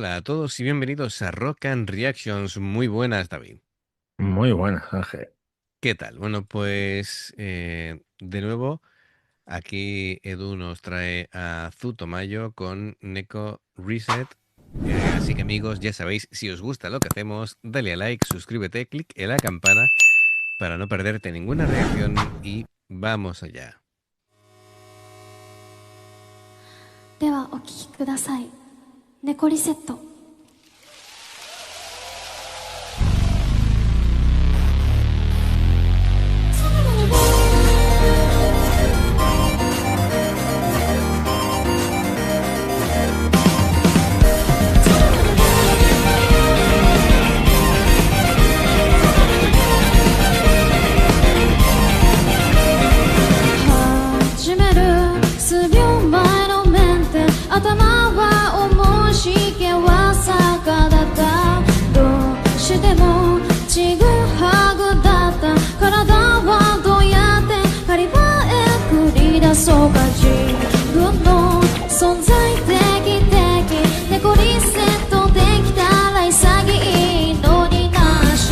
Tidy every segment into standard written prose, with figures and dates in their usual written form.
Hola a todos y bienvenidos a Rock and Reactions. Muy buenas, David. Muy buena, Ángel. ¿Qué tal? Bueno, pues de nuevo, aquí Edu nos trae a Zutomayo con Neko Reset. Así que amigos, ya sabéis, si os gusta lo que hacemos, dale a like, suscríbete, clic en la campana para no perderte ninguna reacción y vamos allá. ではお聴きください。猫リセット。始める数秒前のメンテ頭は重いし毛は坂だったどうしてもちぐはぐだった体はどうやって狩り場へ繰り出そうか自分の存在的的猫リセットできたら潔いのになし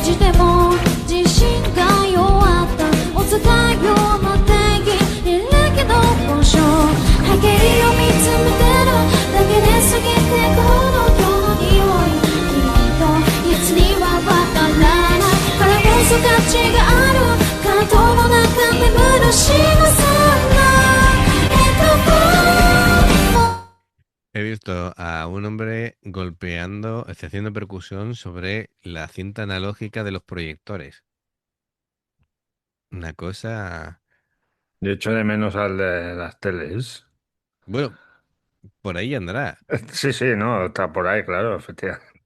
しても自信が弱ったお使いを無定義いるけど本性波形を見つめてるだけで過ぎてくほど今日の匂いきっといつにはわからないからこそ価値がある感動の中眠る仕草He visto a un hombre golpeando, haciendo percusión sobre la cinta analógica de los proyectores. Una cosa. Yo echo de menos al de las teles. Bueno, por ahí andará. Sí, sí, no, está por ahí, claro, efectivamente.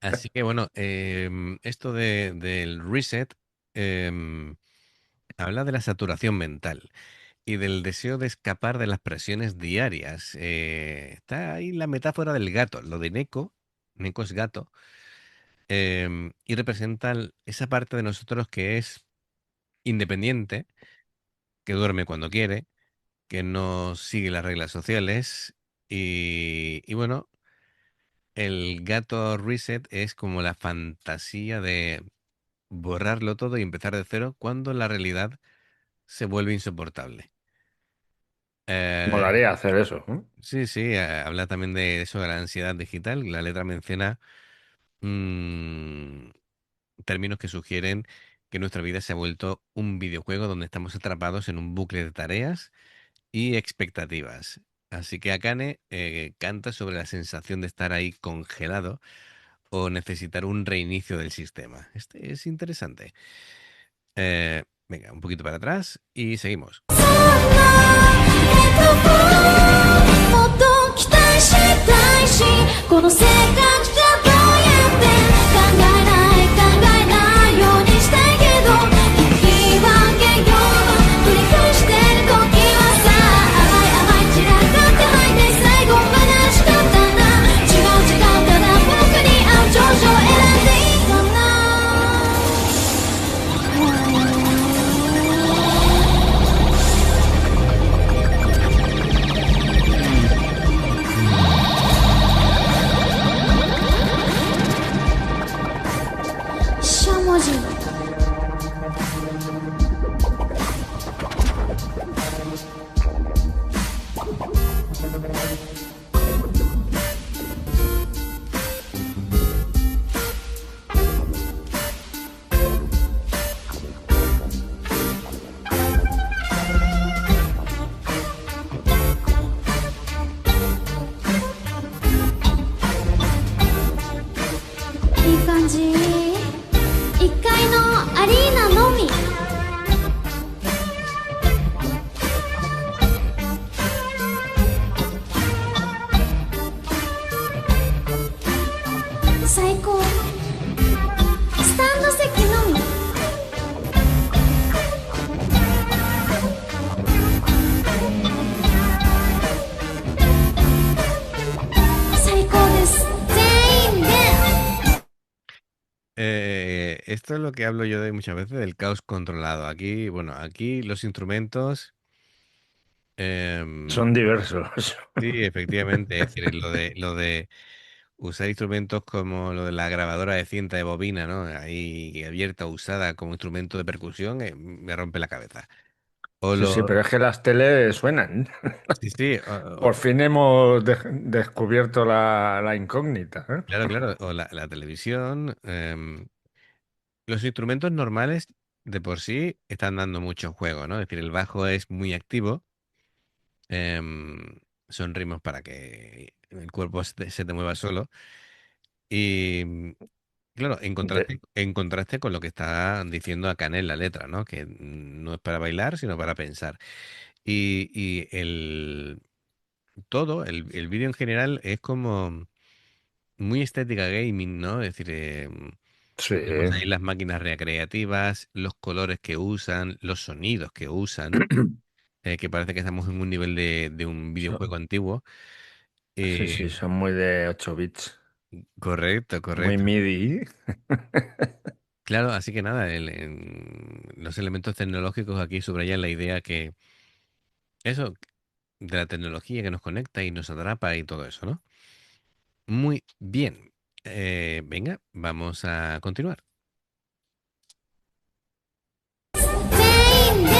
Así que bueno, esto del reset em, habla de la saturación mental y del deseo de escapar de las presiones diarias. Está ahí la metáfora del gato, lo de Neko. Neko es gato. Y representa esa parte de nosotros que es independiente, que duerme cuando quiere, que no sigue las reglas sociales y bueno. El gato reset es como la fantasía de borrarlo todo y empezar de cero cuando la realidad se vuelve insoportable. Eh, Molaría hacer eso, ¿no? sí, sí, habla también de eso, de la ansiedad digital. La letra menciona mm, términos que sugieren que nuestra vida se ha vuelto un videojuego donde estamos atrapados en un bucle de tareas y expectativas. Así que Akane canta sobre la sensación de estar ahí congelado o necesitar un reinicio del sistema. Este es interesante. Venga, un poquito para atrás y seguimos. もっと期待したいしこの世界じゃどうやって考えないようにしたいけど言い訳よ繰り返してる時はさ甘い甘い散らかって吐いて最後まで仕方な違う違うただ僕に合う頂上選んでいいかな しゃもじ いい感じ1階のアリーナのみ最高スタンド席のみ最高です全員で Esto es lo que hablo yo de muchas veces del caos controlado. Aquí, bueno, aquí los instrumentos, em, Son diversos. sí, efectivamente, es decir, lo de usar instrumentos como lo de la grabadora de cinta de bobina, ¿no? Ahí abierta, usada como instrumento de percusión, me rompe la cabeza. O Sí, sí, lo... pero es que las teles suenan. Sí, sí, Por fin hemos descubierto la incógnita, ¿eh? claro, claro, o la televisión. Los instrumentos normales de por sí están dando mucho juego, ¿no? Es decir, el bajo es muy activo. em, Son ritmos para que el cuerpo se te mueva solo. Y claro, De- en contraste con lo que está diciendo acá en la letra, ¿no? Que no es para bailar, sino para pensar. Y el vídeo en general es como muy estética gaming, ¿no? Es decir, sí, vemos ahí las máquinas recreativas, los colores que usan, los sonidos que usan, que parece que estamos en un nivel de un videojuego antiguo. sí, sí, Eh, son muy de 8 bits, Correcto, muy correcto. MIDI. Claro, así que nada, los elementos tecnológicos aquí subrayan la idea que eso, de la tecnología que nos conecta y nos atrapa y todo eso, ¿no? Muy bien. Venga, vamos a continuar. 全員で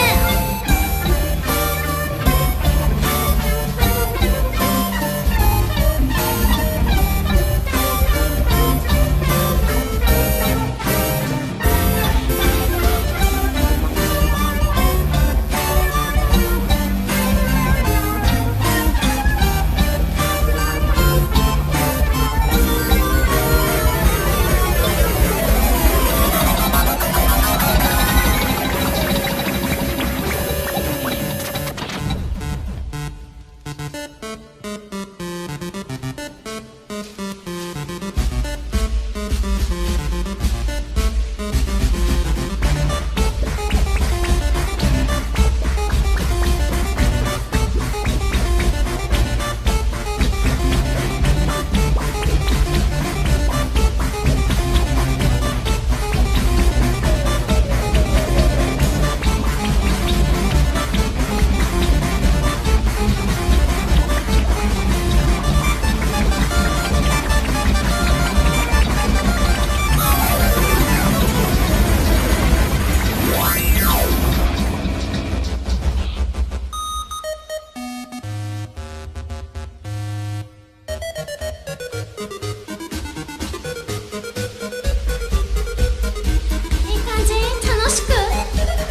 いい感じ楽しくいろんな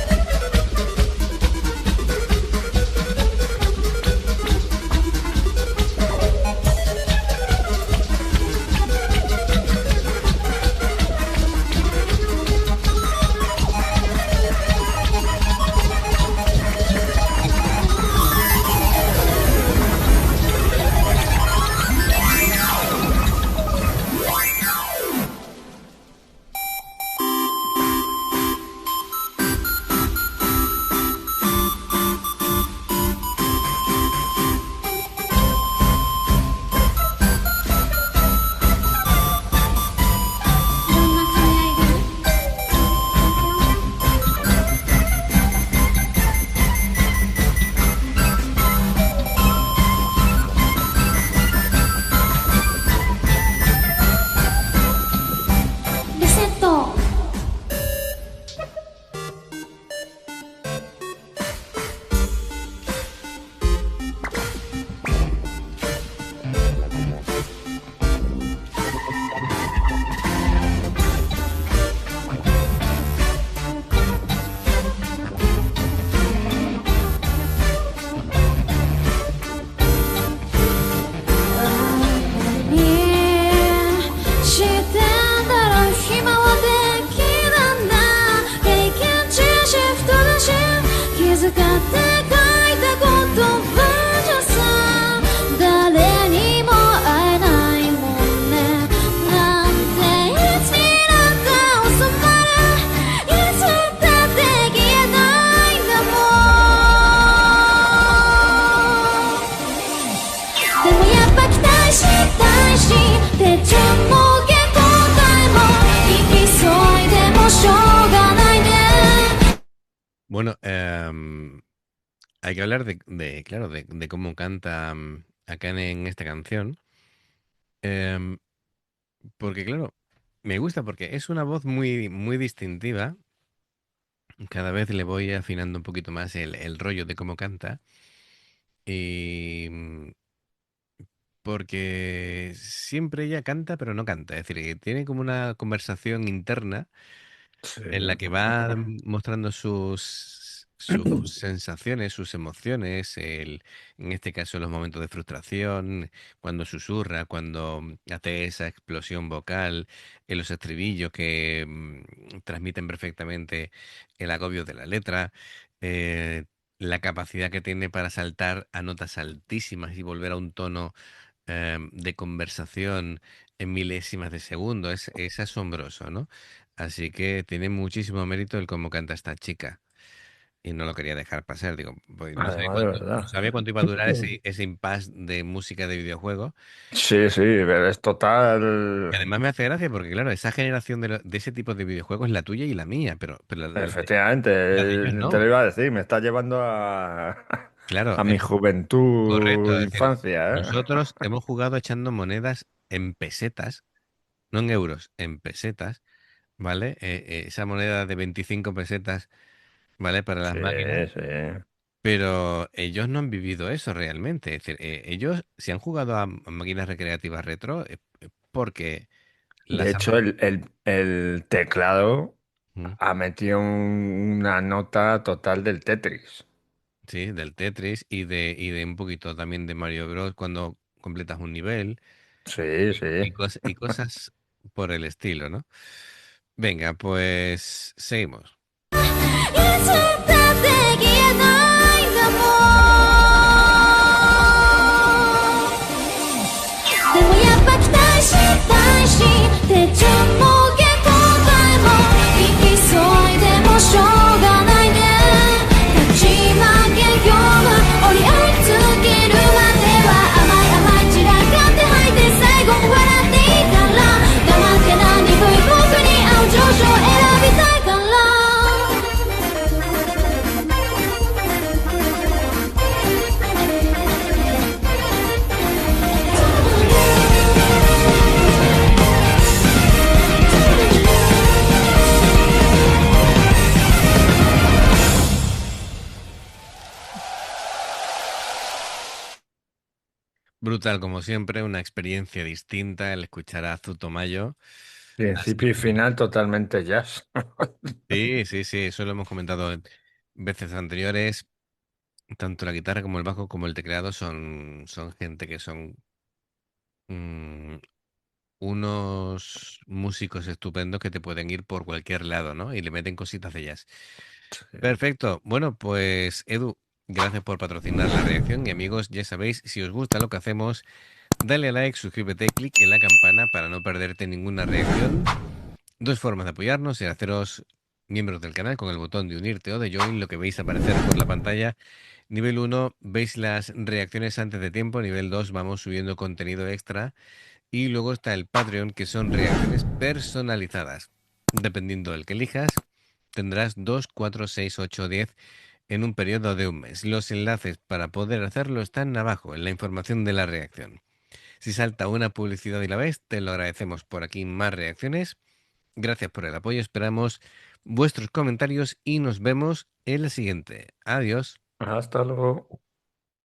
兼ね合いがねリセットいい知ってんだろ暇はできるんだ経験値シフトだし気遣って書いた言葉じゃさ誰にも会えないもんねなんていつになった収まるいつだって消えないんだもんでもやっぱ期待したいし手順も原稿体も急いでもしょうがないね Bueno, hay que hablar claro, de cómo canta acá en esta canción. porque claro, me gusta porque es una voz muy, muy distintiva. Cada vez le voy afinando un poquito más el rollo de cómo canta. Y porque siempre ella canta, pero no canta. Es decir, que tiene como una conversación interna Sí. en la que va mostrando sus sensaciones, sus emociones, en este caso los momentos de frustración, cuando susurra, cuando hace esa explosión vocal, en los estribillos que transmiten perfectamente el agobio de la letra, eh, la capacidad que tiene para saltar a notas altísimas y volver a un tono de conversación en milésimas de segundo. Es asombroso, ¿no? Así que tiene muchísimo mérito el cómo canta esta chica. Y no lo quería dejar pasar. Digo, pues Además, de no verdad. sabía cuánto iba a durar ese impasse de música de videojuego. Sí, sí, pero es Y total. además me hace gracia porque, claro, esa generación de ese tipo de videojuegos es la tuya y la mía, pero Efectivamente, la de ellos te lo no. iba a decir, me está llevando a, Claro, a mi correcto. juventud, Es decir, infancia, ¿eh? nosotros hemos jugado echando monedas en pesetas, no en euros, en pesetas, ¿vale? Esa moneda de 25 pesetas, ¿vale? Para las Sí, máquinas. sí. Pero ellos no han vivido eso realmente. Es decir, ellos, si han jugado a máquinas recreativas retro, porque De las han... hecho, el teclado Ujú. ha metido una nota total del Tetris. Sí, del Tetris y de un poquito también de Mario Bros. Cuando completas un nivel Sí, sí. y cosas por el estilo, ¿no? Venga, pues seguimos. いつだって消えないんだもんでもやっぱ期待したいし手順も原稿代も急いでもしょうがないね勝ち負け今日は折り合いつけるまでは甘い甘い散らかって吐いて最後笑っていいから黙ってな鈍い僕に合う上司を選びたいから Brutal, como siempre, una experiencia distinta el escuchar a Zutomayo. Así Principio y que final totalmente jazz. sí, sí, sí, eso lo hemos comentado en veces anteriores. Tanto la guitarra como el bajo como el teclado son gente que son mm, unos músicos estupendos que te pueden ir por cualquier lado, ¿no? Y le meten cositas de jazz. Perfecto. Bueno, pues Edu, gracias por patrocinar la reacción y amigos, ya sabéis, si os gusta lo que hacemos, dale a like, suscríbete, clic en la campana para no perderte ninguna reacción. Dos formas de apoyarnos y haceros miembros del canal con el botón de unirte o de join, lo que veis aparecer por la pantalla. Nivel uno veis las reacciones antes de tiempo. Nivel 2 vamos subiendo contenido extra. Y luego está el Patreon, que son reacciones personalizadas. Dependiendo del que elijas, tendrás 2, 4, 6, 8, 10 en un periodo de un mes. Los enlaces para poder hacerlo están abajo, en la información de la reacción. Si salta una publicidad y la ves, te lo agradecemos. Por aquí más reacciones. Gracias por el apoyo. Esperamos vuestros comentarios y nos vemos en la siguiente. Adiós. Hasta luego.